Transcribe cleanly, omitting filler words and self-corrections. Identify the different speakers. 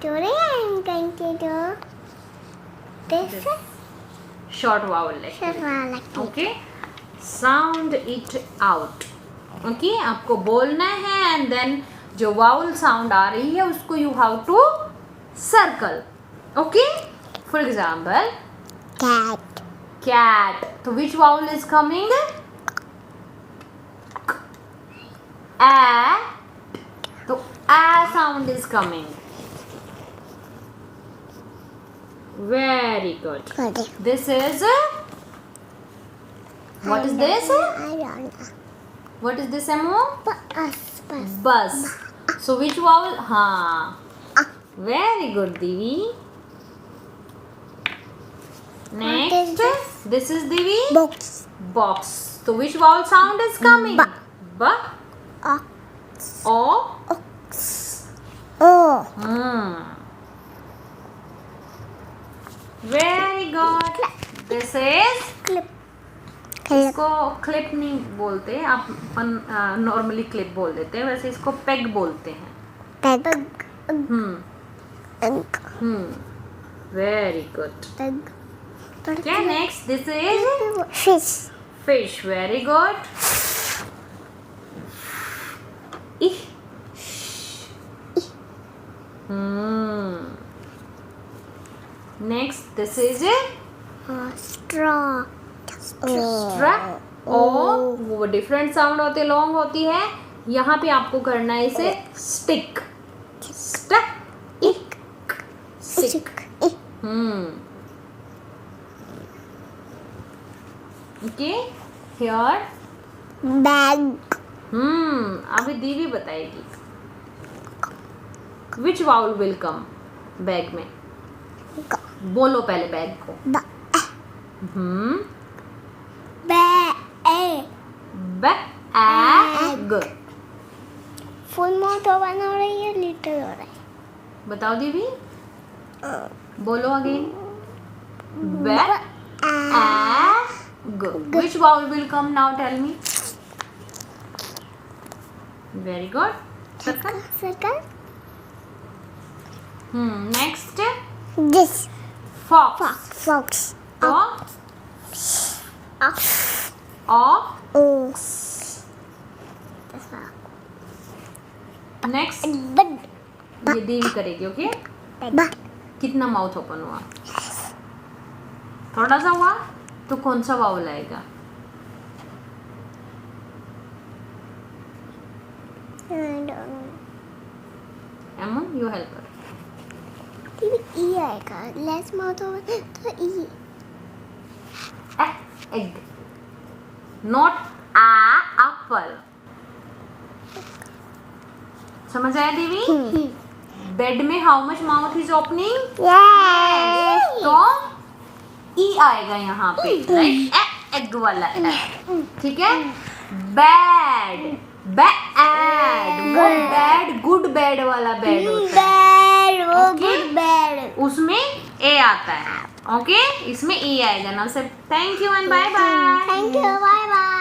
Speaker 1: Today I am going to do this
Speaker 2: short vowel activity. Okay, sound it out. Okay, आपको बोलना है and then जो vowel sound आ रही है उसको you have to circle. Okay, for example,
Speaker 1: cat.
Speaker 2: cat. So which vowel is coming? A. So a sound is coming. Very good. This is what is this?
Speaker 1: I don't know.
Speaker 2: What is this, Amo?
Speaker 1: Bus.
Speaker 2: Bus. So which vowel? Ha. Very good, Divi. Next, this is Divi.
Speaker 1: Box.
Speaker 2: Box. So which vowel sound is coming? Ba.
Speaker 1: Ox.
Speaker 2: O.
Speaker 1: Ox. Oh.
Speaker 2: Very good. This is
Speaker 1: Clip.
Speaker 2: इसको clip नहीं बोलते, आप normally clip बोल देते हैं, वैसे इसको peg बोलते हैं.
Speaker 1: Peg.
Speaker 2: Very good.
Speaker 1: Peg.
Speaker 2: Okay, next this is
Speaker 1: Fish.
Speaker 2: fish. Very good. Ich. Next this is
Speaker 1: Straw.
Speaker 2: straw. O वो डिफरेंट साउंड होते, लॉन्ग होती है. यहाँ पे आपको करना है इसे stick. Stick.
Speaker 1: Stick.
Speaker 2: Okay, here
Speaker 1: Bag.
Speaker 2: अभी दीदी बताएगी. Which vowel will come bag में? बोलो पहले बैग को. बैग.
Speaker 1: फुल माउथ ओपन हो रही है, लिटिल हो रहा है.
Speaker 2: बताओ दीदी. बोलो again. Bag. Which vowel will come now? Tell me. Very good. Circle.
Speaker 1: Circle.
Speaker 2: Next.
Speaker 1: This.
Speaker 2: Fox.
Speaker 1: Fox.
Speaker 2: Fox.
Speaker 1: Ox.
Speaker 2: Ox. Next.
Speaker 1: Bed.
Speaker 2: ये देवी करेगी. ओके. कितना माउथ ओपन हुआ? थोड़ा सा हुआ तो कौन सा वावल आएगा? एमन, यू हेल्प her.
Speaker 1: ई आएगा. लेस माउथ ओपन तो ई.
Speaker 2: Egg. Not a apple. समझ आया देवी? बेड में how much mouth is opening? तो ई आएगा यहाँ पे. राइट. एग वाला ए. ठीक है. बैड. बैड. वो बैड गुड बैड वाला बैड होता है.
Speaker 1: Good bad.
Speaker 2: उसमें ए आता है. ओके, इसमें ई आएगा ना. से thank you and bye bye.
Speaker 1: Thank you. Bye bye.